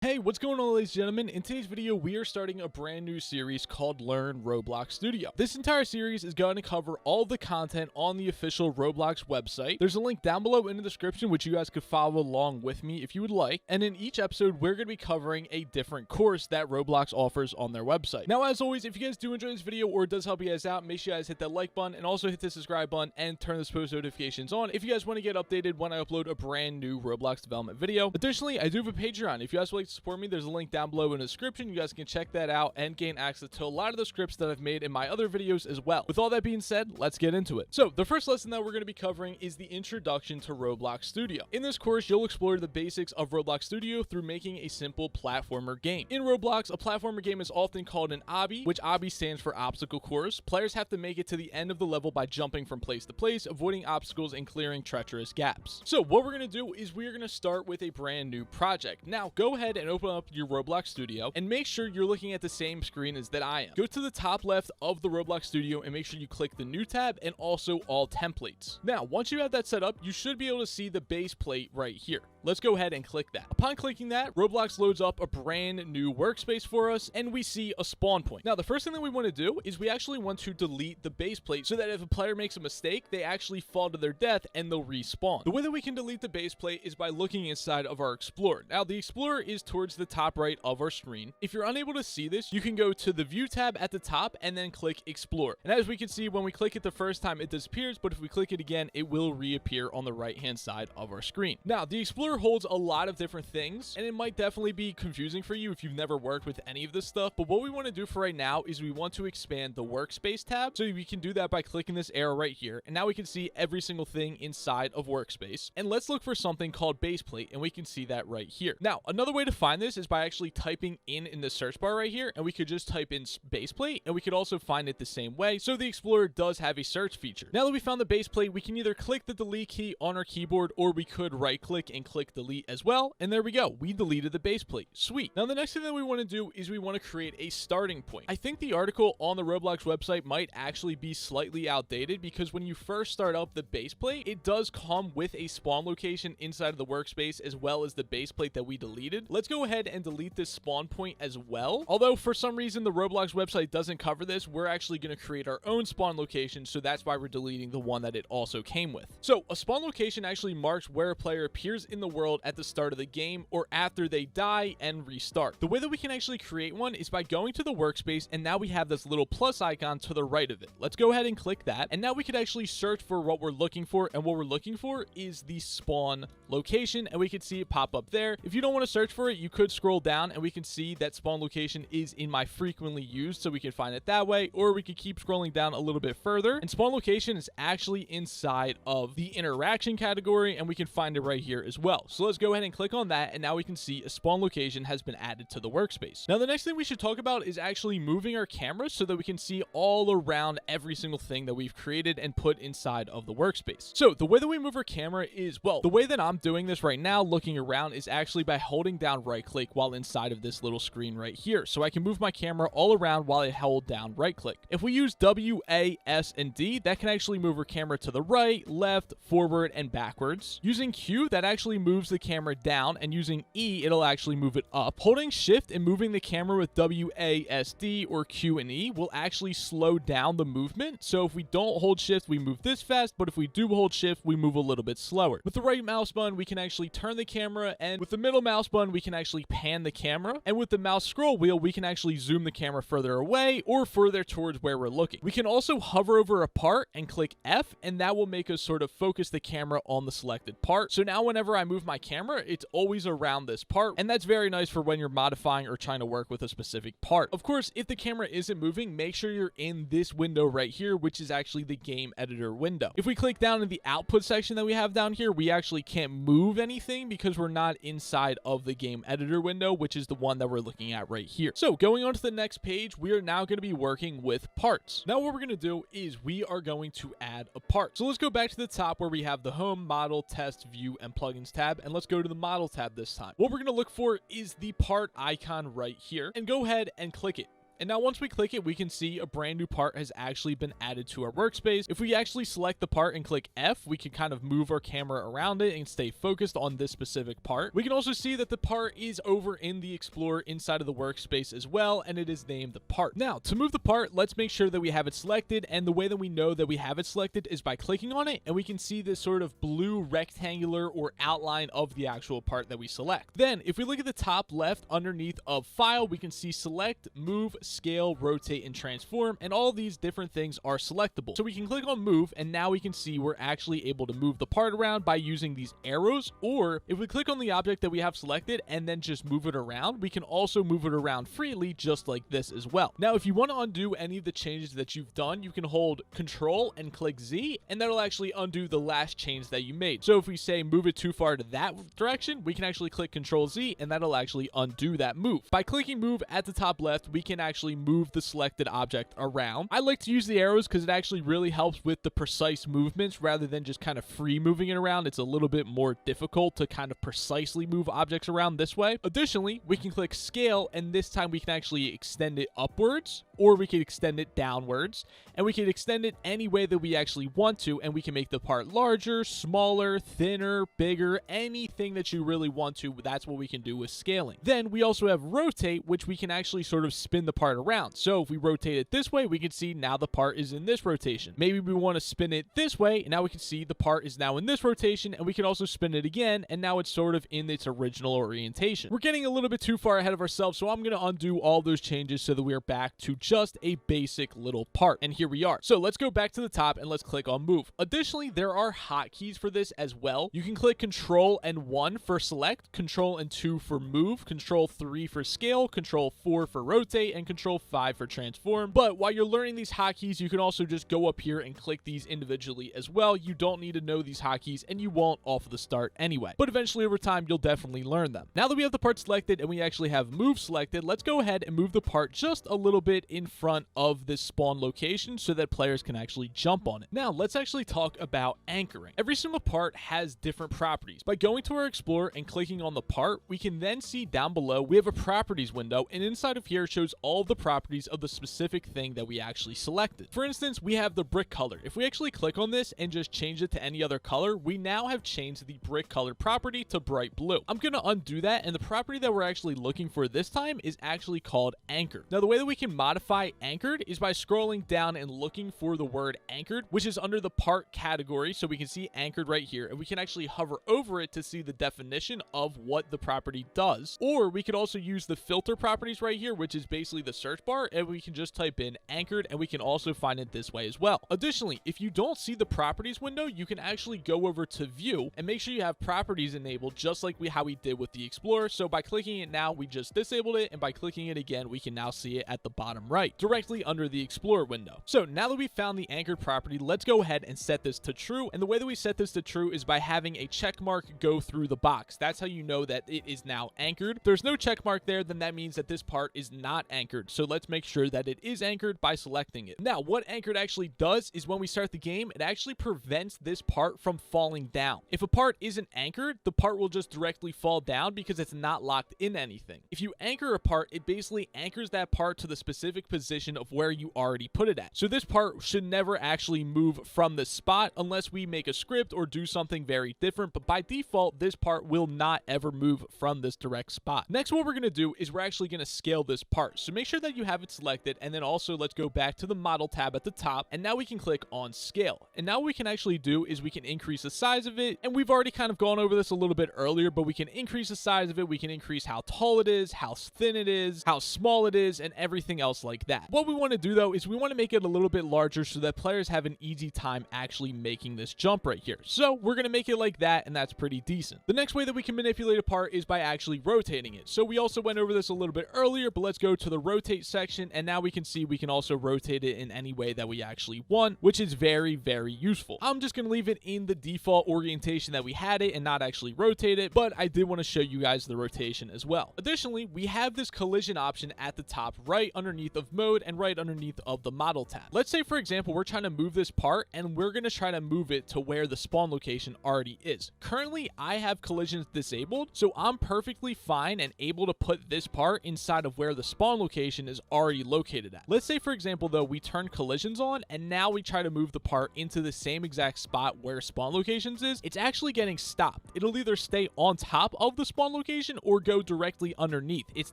Hey, what's going on, ladies and gentlemen? In today's video, we are starting a brand new series called Learn Roblox Studio. This entire series is going to cover all the content on the official Roblox website. There's a link down below in the description, which you guys could follow along with me if you would like. And in each episode, we're going to be covering a different course that Roblox offers on their website. Now, as always, if you guys do enjoy this video or it does help you guys out, make sure you guys hit that like button and also hit the subscribe button and turn those post notifications on if you guys want to get updated when I upload a brand new Roblox development video. Additionally, I do have a Patreon. If you guys would like to support me, there's a link down below in the description. You guys can check that out and gain access to a lot of the scripts that I've made in my other videos as well. With all that being said, let's get into it. So the first lesson that we're going to be covering is the introduction to Roblox Studio. In this course, you'll explore the basics of Roblox Studio through making a simple platformer game. In Roblox, a platformer game is often called an obby, which obby stands for obstacle course. Players have to make it to the end of the level by jumping from place to place, avoiding obstacles and clearing treacherous gaps. So what we're going to do is we're going to start with a brand new project. Now go ahead and open up your Roblox Studio and make sure you're looking at the same screen as that I am. Go to the top left of the Roblox Studio and make sure you click the new tab and also all templates. Now, once you have that set up, you should be able to see the base plate right here. Let's go ahead and click that. Upon clicking that, Roblox loads up a brand new workspace for us and we see a spawn point. Now, the first thing that we want to do is we actually want to delete the base plate so that if a player makes a mistake, they actually fall to their death and they'll respawn. The way that we can delete the base plate is by looking inside of our Explorer. Now, the Explorer is towards the top right of our screen. If you're unable to see this, you can go to the View tab at the top and then click Explore. And as we can see, when we click it the first time, it disappears, but if we click it again, it will reappear on the right-hand side of our screen. Now, the Explorer holds a lot of different things, and it might definitely be confusing for you if you've never worked with any of this stuff, but what we want to do for right now is we want to expand the Workspace tab. So we can do that by clicking this arrow right here, and now we can see every single thing inside of Workspace. And let's look for something called Baseplate, and we can see that right here. Now, another way to find this is by actually typing in the search bar right here, and we could just type in Baseplate, and we could also find it the same way. So the Explorer does have a search feature. Now that we found the Baseplate, we can either click the delete key on our keyboard, or we could right click and click delete as well. And there we go. We deleted the Baseplate. Sweet. Now the next thing that we want to do is we want to create a starting point. I think the article on the Roblox website might actually be slightly outdated because when you first start up the Baseplate, it does come with a spawn location inside of the workspace as well as the Baseplate that we deleted. Let's go ahead and delete this spawn point as well. Although for some reason the Roblox website doesn't cover this, we're actually going to create our own spawn location, so that's why we're deleting the one that it also came with. So a spawn location actually marks where a player appears in the world at the start of the game or after they die and restart. The way that we can actually create one is by going to the workspace, and now we have this little plus icon to the right of it. Let's go ahead and click that, and now we could actually search for what we're looking for, and what we're looking for is the spawn location, and we can see it pop up there. If you don't want to search for it, you could scroll down and we can see that spawn location is in my frequently used, so we can find it that way, or we could keep scrolling down a little bit further, and spawn location is actually inside of the interaction category, and we can find it right here as well. So let's go ahead and click on that, and now we can see a spawn location has been added to the workspace. Now the next thing we should talk about is actually moving our camera so that we can see all around every single thing that we've created and put inside of the workspace. So the way that we move our camera is, well, the way that I'm doing this right now looking around is actually by holding down right click while inside of this little screen right here, so I can move my camera all around while I hold down right click. If we use W, A, S, and D, that can actually move our camera to the right, left, forward, and backwards. Using Q, that actually moves the camera down, and using E, it'll actually move it up. Holding shift and moving the camera with W, A, S, D, or Q and E will actually slow down the movement. So if we don't hold shift, we move this fast, but if we do hold shift, we move a little bit slower. With the right mouse button, we can actually turn the camera, and with the middle mouse button, we can actually pan the camera, and with the mouse scroll wheel, we can actually zoom the camera further away or further towards where we're looking. We can also hover over a part and click F, and that will make us sort of focus the camera on the selected part. So now whenever I move my camera, it's always around this part, and that's very nice for when you're modifying or trying to work with a specific part. Of course, if the camera isn't moving, make sure you're in this window right here, which is actually the game editor window. If we click down in the output section that we have down here, we actually can't move anything because we're not inside of the game editor window, which is the one that we're looking at right here. So going on to the next page, we are now going to be working with parts. Now what we're going to do is we are going to add a part. So let's go back to the top where we have the home, model, test, view, and plugins tab, and let's go to the model tab this time. What we're going to look for is the part icon right here, and go ahead and click it. And now once we click it, we can see a brand new part has actually been added to our workspace. If we actually select the part and click F, we can kind of move our camera around it and stay focused on this specific part. We can also see that the part is over in the Explorer inside of the workspace as well, and it is named the part. Now, to move the part, let's make sure that we have it selected, and the way that we know that we have it selected is by clicking on it, and we can see this sort of blue rectangular or outline of the actual part that we select. Then, if we look at the top left underneath of File, we can see Select, Move, Scale, Rotate, and Transform, and all these different things are selectable. So we can click on Move, and now we can see we're actually able to move the part around by using these arrows, or if we click on the object that we have selected and then just move it around, we can also move it around freely just like this as well. Now, if you want to undo any of the changes that you've done, you can hold Control and click Z, and that'll actually undo the last change that you made. So if we say move it too far to that direction, we can actually click Control Z, and that'll actually undo that move. By clicking Move at the top left, we can actually move the selected object around. I like to use the arrows because it actually really helps with the precise movements rather than just kind of free moving it around. It's a little bit more difficult to kind of precisely move objects around this way. Additionally, we can click Scale, and this time we can actually extend it upwards, or we can extend it downwards, and we can extend it any way that we actually want to, and we can make the part larger, smaller, thinner, bigger, anything that you really want to. That's what we can do with scaling. Then we also have Rotate, which we can actually sort of spin the part around. So if we rotate it this way, we can see now the part is in this rotation. Maybe we want to spin it this way, and now we can see the part is now in this rotation, and we can also spin it again, and now it's sort of in its original orientation. We're getting a little bit too far ahead of ourselves, so I'm going to undo all those changes so that we are back to just a basic little part. And here we are. So let's go back to the top and let's click on Move. Additionally, there are hotkeys for this as well. You can click Control and 1 for select, Control and 2 for move, Control 3 for scale, Control 4 for rotate, and Control 5 for transform. But while you're learning these hotkeys, you can also just go up here and click these individually as well. You don't need to know these hotkeys, and you won't off of the start anyway. But eventually over time, you'll definitely learn them. Now that we have the part selected and we actually have move selected, let's go ahead and move the part just a little bit in front of this spawn location so that players can actually jump on it. Now let's actually talk about anchoring. Every single part has different properties. By going to our Explorer and clicking on the part, we can then see down below we have a properties window, and inside of here shows all the properties of the specific thing that we actually selected. For instance, we have the brick color. If we actually click on this and just change it to any other color, we now have changed the brick color property to bright blue. I'm going to undo that, and the property that we're actually looking for this time is actually called anchored. Now the way that we can modify anchored is by scrolling down and looking for the word anchored, which is under the part category. So we can see anchored right here, and we can actually hover over it to see the definition of what the property does. Or we could also use the filter properties right here, which is basically the search bar, and we can just type in anchored, and we can also find it this way as well. Additionally, if you don't see the properties window, you can actually go over to view and make sure you have properties enabled, just like how we did with the Explorer. So by clicking it now, we just disabled it, and by clicking it again, we can now see it at the bottom right, directly under the Explorer window. So now that we've found the anchored property, let's go ahead and set this to true. And the way that we set this to true is by having a check mark go through the box. That's how you know that it is now anchored. If there's no check mark there, then that means that this part is not anchored. So let's make sure that it is anchored by selecting it. Now, what anchored actually does is when we start the game, it actually prevents this part from falling down. If a part isn't anchored, the part will just directly fall down because it's not locked in anything. If you anchor a part, it basically anchors that part to the specific position of where you already put it at. So this part should never actually move from the spot unless we make a script or do something very different, but by default, this part will not ever move from this direct spot. Next, what we're going to do is we're actually going to scale this part. So make sure that you have it selected, and then also let's go back to the model tab at the top, and now we can click on scale. And now what we can actually do is we can increase the size of it, and we've already kind of gone over this a little bit earlier, but we can increase the size of it, we can increase how tall it is, how thin it is, how small it is, and everything else like that. What we want to do though is we want to make it a little bit larger so that players have an easy time actually making this jump right here. So we're going to make it like that, and that's pretty decent. The next way that we can manipulate a part is by actually rotating it. So we also went over this a little bit earlier, but let's go to the rotate section, and now we can see we can also rotate it in any way that we actually want, which is very, very useful. I'm just going to leave it in the default orientation that we had it and not actually rotate it, but I did want to show you guys the rotation as well. Additionally, we have this collision option at the top right underneath of mode and right underneath of the model tab. Let's say, for example, we're trying to move this part, and we're going to try to move it to where the spawn location already is. Currently, I have collisions disabled, so I'm perfectly fine and able to put this part inside of where the spawn location location is already located at. Let's say, for example, though, we turn collisions on and now we try to move the part into the same exact spot where spawn locations is. It's actually getting stopped. It'll either stay on top of the spawn location or go directly underneath. It's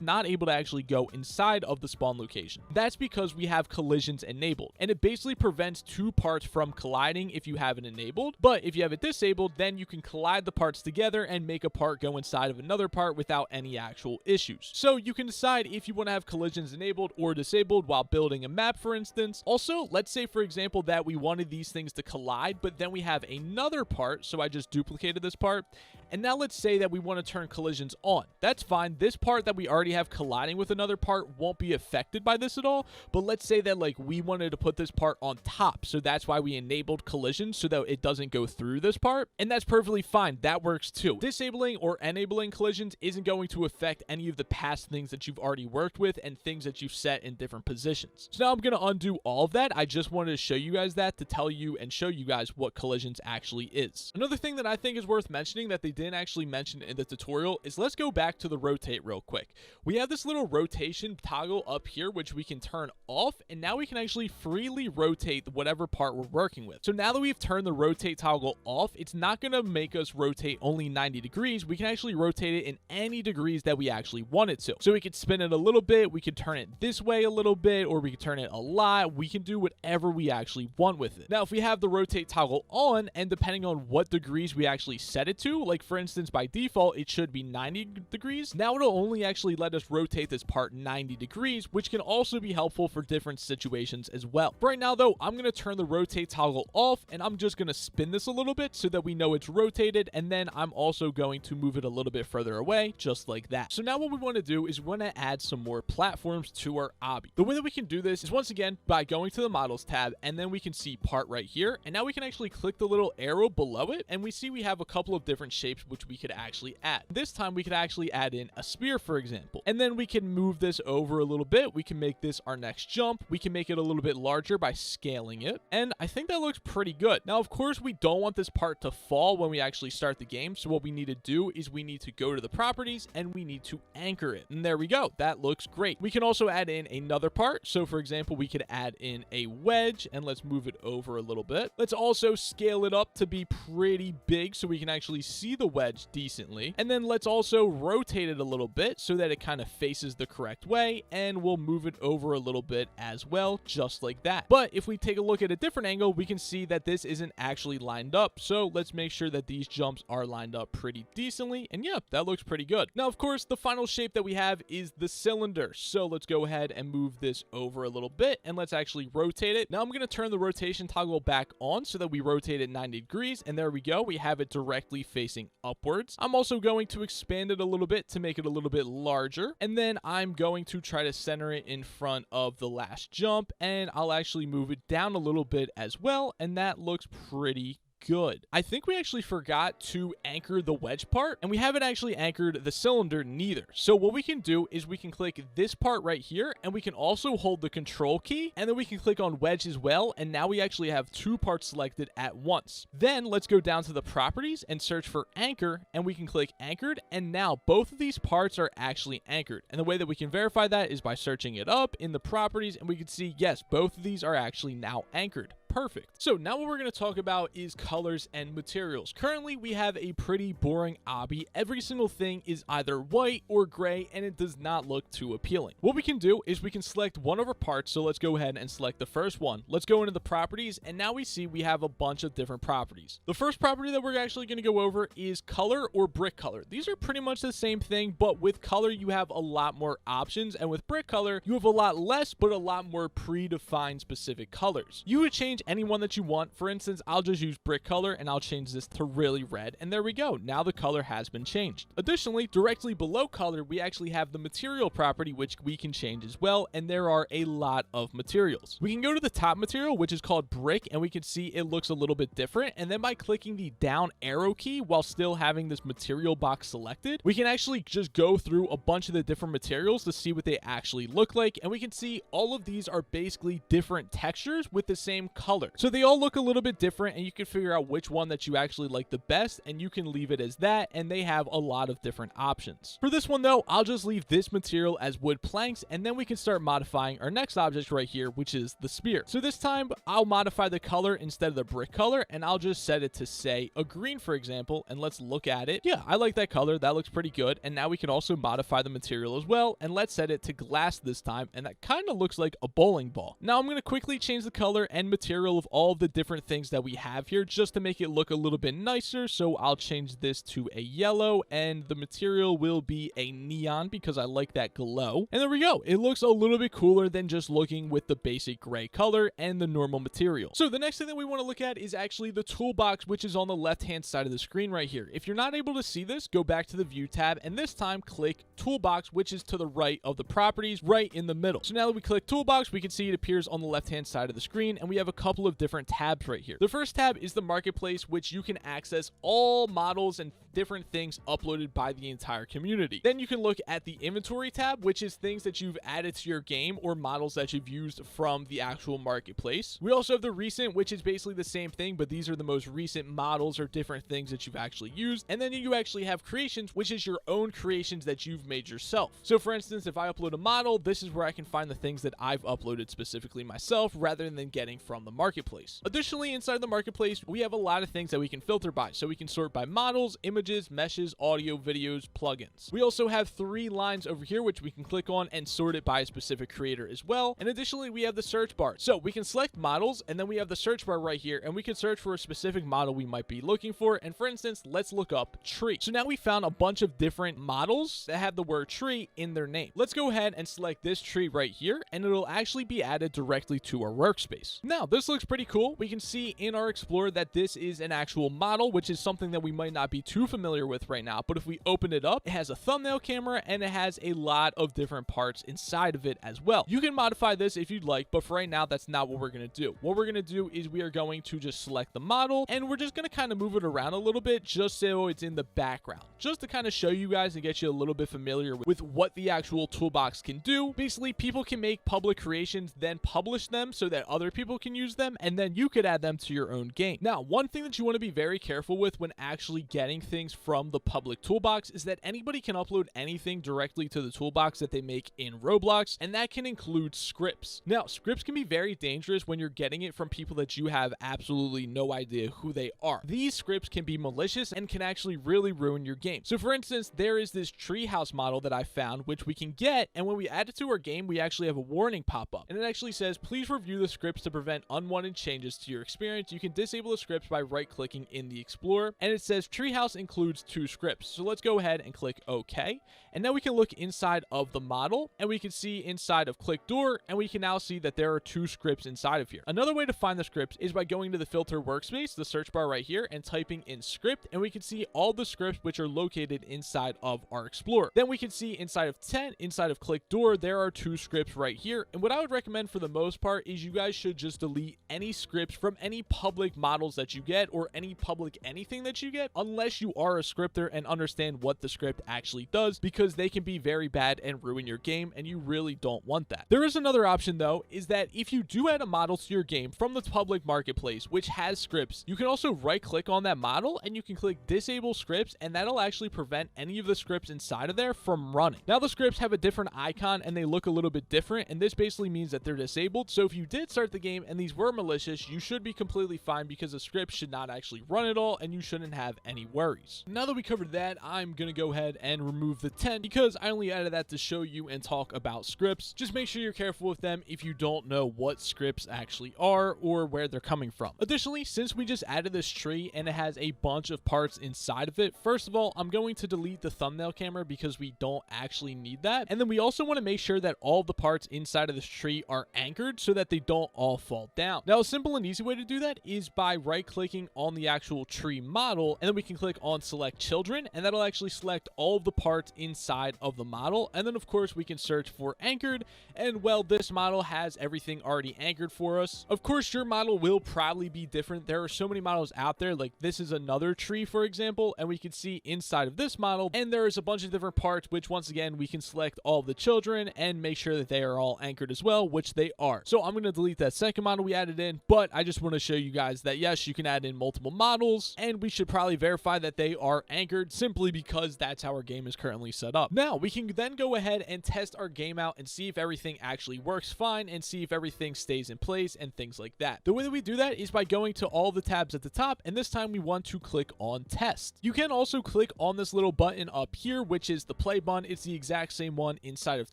not able to actually go inside of the spawn location. That's because we have collisions enabled, and it basically prevents two parts from colliding if you have it enabled. But if you have it disabled, then you can collide the parts together and make a part go inside of another part without any actual issues. So you can decide if you want to have collisions enabled or disabled while building a map, for instance. Also, let's say, for example, that we wanted these things to collide, but then we have another part. So I just duplicated this part. And now let's say that we want to turn collisions on. That's fine. This part that we already have colliding with another part won't be affected by this at all. But let's say that like we wanted to put this part on top. So that's why we enabled collisions so that it doesn't go through this part. And that's perfectly fine. That works too. Disabling or enabling collisions isn't going to affect any of the past things that you've already worked with and things that you've set in different positions. So now I'm going to undo all of that. I just wanted to show you guys that to tell you and show you guys what collisions actually is. Another thing that I think is worth mentioning that they didn't actually mention in the tutorial is let's go back to the rotate real quick. We have this little rotation toggle up here which we can turn off, and now we can actually freely rotate whatever part we're working with. So now that we've turned the rotate toggle off, it's not going to make us rotate only 90 degrees. We can actually rotate it in any degrees that we actually want it to. So we could spin it a little bit, we could turn it this way a little bit, or we could turn it a lot. We can do whatever we actually want with it. Now if we have the rotate toggle on, and depending on what degrees we actually set it to, like for instance by default it should be 90 degrees, now it'll only actually let us rotate this part 90 degrees, which can also be helpful for different situations as well. Right now though, I'm going to turn the rotate toggle off, and I'm just going to spin this a little bit so that we know it's rotated, and then I'm also going to move it a little bit further away, just like that. So now what we want to do is we want to add some more platforms to our obby. The way that we can do this is once again by going to the models tab, and then we can see part right here, and now we can actually click the little arrow below it, and we see we have a couple of different shapes which we could actually add. This time we could actually add in a spear, for example, and then we can move this over a little bit. We can make this our next jump. We can make it a little bit larger by scaling it, and I think that looks pretty good. Now of course we don't want this part to fall when we actually start the game, so what we need to do is we need to go to the properties and we need to anchor it, and there we go. That looks great. We can also add in another part. So for example, we could add in a wedge, and let's move it over a little bit. Let's also scale it up to be pretty big so we can actually see the wedge decently, and then let's also rotate it a little bit so that it kind of faces the correct way, and we'll move it over a little bit as well, just like that. But if we take a look at a different angle, we can see that this isn't actually lined up, so let's make sure that these jumps are lined up pretty decently, and yeah, that looks pretty good. Now of course the final shape that we have is the cylinder, so let's go ahead and move this over a little bit, and let's actually rotate it. Now I'm going to turn the rotation toggle back on so that we rotate it 90 degrees, and there we go. We have it directly facing upwards. I'm also going to expand it a little bit to make it a little bit larger, and then I'm going to try to center it in front of the last jump, and I'll actually move it down a little bit as well, and that looks pretty good. I think we actually forgot to anchor the wedge part, and we haven't actually anchored the cylinder neither. So what we can do is we can click this part right here, and we can also hold the control key, and then we can click on wedge as well, and now we actually have two parts selected at once. Then let's go down to the properties and search for anchor, and we can click anchored, and now both of these parts are actually anchored. And the way that we can verify that is by searching it up in the properties, and we can see yes, both of these are actually now anchored. Perfect. So now what we're going to talk about is colors and materials. Currently, we have a pretty boring obby. Every single thing is either white or gray, and it does not look too appealing. What we can do is we can select one of our parts. So let's go ahead and select the first one. Let's go into the properties, and now we see we have a bunch of different properties. The first property that we're actually going to go over is color or brick color. These are pretty much the same thing, but with color, you have a lot more options, and with brick color, you have a lot less, but a lot more predefined specific colors. You would change any one that you want. For instance, I'll just use brick color, and I'll change this to really red, and there we go. Now the color has been changed. Additionally, directly below color, we actually have the material property, which we can change as well, and there are a lot of materials. We can go to the top material, which is called brick, and we can see it looks a little bit different, and then by clicking the down arrow key while still having this material box selected, we can actually just go through a bunch of the different materials to see what they actually look like, and we can see all of these are basically different textures with the same color color. So they all look a little bit different, and you can figure out which one that you actually like the best, and you can leave it as that, and they have a lot of different options. For this one though, I'll just leave this material as wood planks, and then we can start modifying our next object right here, which is the spear. So this time I'll modify the color instead of the brick color, and I'll just set it to say a green, for example, and let's look at it. Yeah, I like that color. That looks pretty good. And now we can also modify the material as well, and let's set it to glass this time, and that kind of looks like a bowling ball. Now I'm going to quickly change the color and material of all of the different things that we have here just to make it look a little bit nicer. So I'll change this to a yellow, and the material will be a neon because I like that glow. And there we go. It looks a little bit cooler than just looking with the basic gray color and the normal material. So the next thing that we want to look at is actually the toolbox, which is on the left hand side of the screen right here. If you're not able to see this, go back to the view tab, and this time click toolbox, which is to the right of the properties, right in the middle. So now that we click toolbox, we can see it appears on the left hand side of the screen, and we have a couple of different tabs right here. The first tab is the marketplace, which you can access all models and different things uploaded by the entire community. Then you can look at the inventory tab, which is things that you've added to your game or models that you've used from the actual marketplace. We also have the recent, which is basically the same thing, but these are the most recent models or different things that you've actually used. And then you actually have creations, which is your own creations that you've made yourself. So for instance, if I upload a model, this is where I can find the things that I've uploaded specifically myself rather than getting from the marketplace. Additionally, inside the marketplace, we have a lot of things that we can filter by. So we can sort by models, images, meshes, audio, videos, plugins. We also have 3 lines over here, which we can click on and sort it by a specific creator as well. And additionally, we have the search bar. So we can select models, and then we have the search bar right here, and we can search for a specific model we might be looking for. And for instance, let's look up tree. So now we found a bunch of different models that have the word tree in their name. Let's go ahead and select this tree right here, and it'll actually be added directly to our workspace. Now, this looks pretty cool. We can see in our Explorer that this is an actual model, which is something that we might not be too familiar with right now. But if we open it up, it has a thumbnail camera, and it has a lot of different parts inside of it as well. You can modify this if you'd like, but for right now, that's not what we're going to do. What we're going to do is we are going to just select the model, and we're just going to kind of move it around a little bit just so it's in the background, just to kind of show you guys and get you a little bit familiar with what the actual toolbox can do. Basically, people can make public creations, then publish them so that other people can use them, and then you could add them to your own game. Now, one thing that you want to be very careful with when actually getting things from the public toolbox is that anybody can upload anything directly to the toolbox that they make in Roblox, and that can include scripts. Now, scripts can be very dangerous when you're getting it from people that you have absolutely no idea who they are. These scripts can be malicious and can actually really ruin your game. So for instance, there is this treehouse model that I found, which we can get, and when we add it to our game, we actually have a warning pop up, and it actually says, please review the scripts to prevent unwanted changes to your experience. You can disable the scripts by right-clicking in the Explorer, and it says treehouse includes 2 scripts. So let's go ahead and click OK, and now we can look inside of the model, and we can see inside of click door, and we can now see that there are 2 scripts inside of here. Another way to find the scripts is by going to the filter workspace, the search bar right here, and typing in script, and we can see all the scripts which are located inside of our Explorer. Then we can see inside of 10, inside of click door, there are 2 scripts right here. And what I would recommend for the most part is you guys should just delete any scripts from any public models that you get or any public anything that you get, unless you are a scripter and understand what the script actually does, because they can be very bad and ruin your game, and you really don't want that. There is another option though, is that if you do add a model to your game from the public marketplace which has scripts, you can also right click on that model and you can click disable scripts, and that'll actually prevent any of the scripts inside of there from running. Now the scripts have a different icon and they look a little bit different, and this basically means that they're disabled. So if you did start the game and these were malicious, you should be completely fine because the script should not actually run at all and you shouldn't have any worries. Now that we covered that, I'm gonna go ahead and remove the 10 because I only added that to show you and talk about scripts. Just make sure you're careful with them if you don't know what scripts actually are or where they're coming from. Additionally, since we just added this tree and it has a bunch of parts inside of it, first of all, I'm going to delete the thumbnail camera because we don't actually need that. And then we also want to make sure that all the parts inside of this tree are anchored so that they don't all fall down. Now, a simple and easy way to do that is by right-clicking on the actual tree model, and then we can click on on select children, and that'll actually select all of the parts inside of the model. And then of course we can search for anchored, and well, this model has everything already anchored for us. Of course your model will probably be different. There are so many models out there. Like this is another tree, for example, and we can see inside of this model, and there is a bunch of different parts, which once again we can select all of the children and make sure that they are all anchored as well, which they are. So I'm going to delete that second model we added in, but I just want to show you guys that yes, you can add in multiple models, and we should probably verify that they are anchored simply because that's how our game is currently set up. Now we can then go ahead and test our game out and see if everything actually works fine and see if everything stays in place and things like that. The way that we do that is by going to all the tabs at the top, and this time we want to click on test. You can also click on this little button up here, which is the play button. It's the exact same one inside of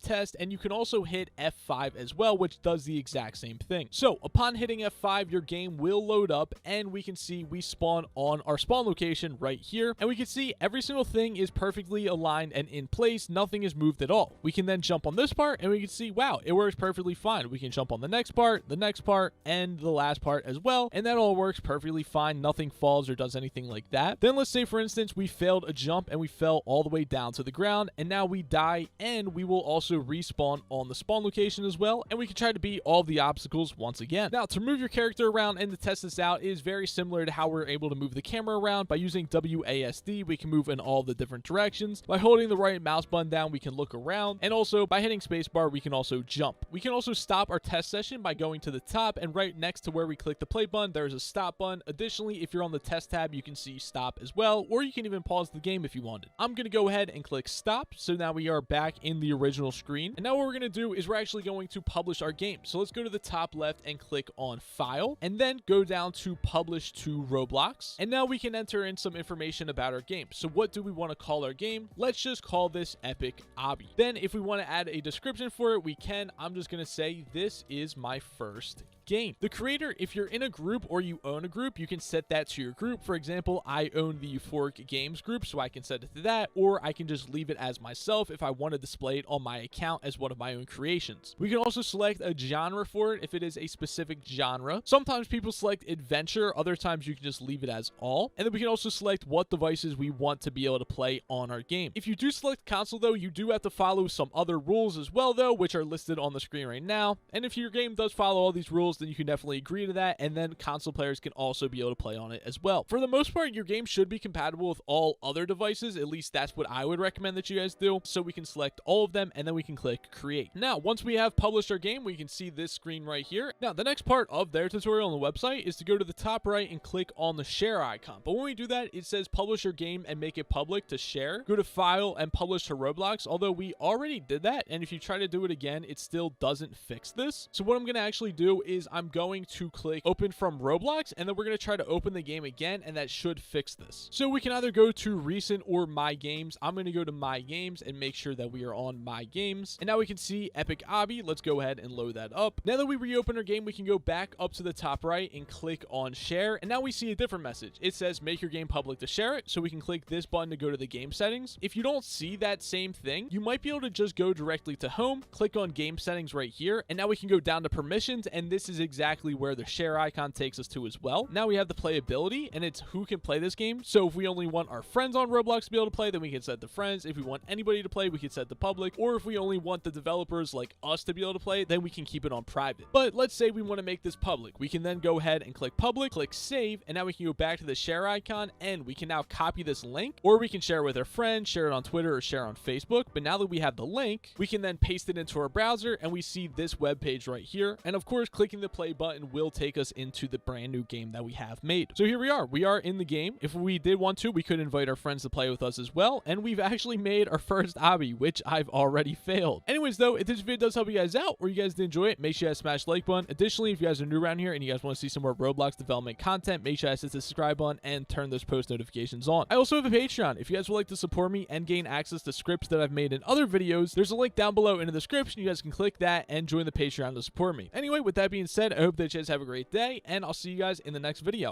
test, and you can also hit F5 as well, which does the exact same thing. So upon hitting F5, your game will load up, and we can see we spawn on our spawn location right here, and we can see every single thing is perfectly aligned and in place. Nothing is moved at all. We can then jump on this part, and we can see, wow, it works perfectly fine. We can jump on the next part, and the last part as well, and that all works perfectly fine. Nothing falls or does anything like that. Then let's say, for instance, we failed a jump and we fell all the way down to the ground, and now we die, and we will also respawn on the spawn location as well, and we can try to beat all the obstacles once again. Now, to move your character around and to test this out is very similar to how we're able to move the camera around. By using WASD, we can move in all the different directions. By holding the right mouse button down, we can look around, and also by hitting spacebar, we can also jump. We can also stop our test session by going to the top, and right next to where we click the play button, there's a stop button. Additionally, if you're on the test tab, you can see stop as well, or you can even pause the game if you wanted. I'm going to go ahead and click stop. So now we are back in the original screen, and now what we're going to do is we're actually going to publish our game. So let's go to the top left and click on file, and then go down to publish to Roblox, and now we can enter in some information about our game. So what do we want to call our game? Let's just call this Epic Obby. Then if we want to add a description for it, we can. I'm just going to say this is my first game. The creator, if you're in a group or you own a group, you can set that to your group. For example, I own the Euphoric Games group, so I can set it to that, or I can just leave it as myself if I want to display it on my account as one of my own creations. We can also select a genre for it if it is a specific genre. Sometimes people select adventure, other times you can just leave it as all. And then we can also select what devices we want to be able to play on our game. If you do select console though, you do have to follow some other rules as well though, which are listed on the screen right now. And if your game does follow all these rules, then you can definitely agree to that, and then console players can also be able to play on it as well. For the most part, your game should be compatible with all other devices. At least that's what I would recommend that you guys do. So we can select all of them, and then we can click create. Now, once we have published our game, we can see this screen right here. Now, the next part of their tutorial on the website is to go to the top right and click on the share icon. But when we do that, it says publish your game and make it public to share. Go to file and publish to Roblox, although we already did that, and if you try to do it again, it still doesn't fix this. So what I'm going to actually do is I'm going to click open from Roblox, and then we're going to try to open the game again, and that should fix this. So we can either go to recent or my games. I'm going to go to my games and make sure that we are on my games, and now we can see Epic Obby. Let's go ahead and load that up. Now that we reopen our game, we can go back up to the top right and click on share, and now we see a different message. It says make your game public to share it, so we can click this button to go to the game settings. If you don't see that same thing, you might be able to just go directly to home, click on game settings right here, and now we can go down to permissions, and this is exactly where the share icon takes us to as well. Now we have the playability, and it's who can play this game. So if we only want our friends on Roblox to be able to play, then we can set the friends. If we want anybody to play, we can set the public. Or if we only want the developers like us to be able to play, then we can keep it on private. But let's say we want to make this public. We can then go ahead and click public, click save, and now we can go back to the share icon, and we can now copy this link, or we can share it with our friends, share it on Twitter, or share on Facebook. But now that we have the link, we can then paste it into our browser, and we see this web page right here. And of course, clicking the play button will take us into the brand new game that we have made. So here we are in the game. If we did want to, we could invite our friends to play with us as well, and we've actually made our first obby, which I've already failed. Anyways though, if this video does help you guys out, or you guys did enjoy it, make sure you guys smash the like button. Additionally, if you guys are new around here and you guys want to see some more Roblox development content, make sure you guys hit the subscribe button and turn those post notifications on. I also have a Patreon. If you guys would like to support me and gain access to scripts that I've made in other videos, there's a link down below in the description. You guys can click that and join the Patreon to support me. Anyway, with that being said, I hope that you guys have a great day, and I'll see you guys in the next video.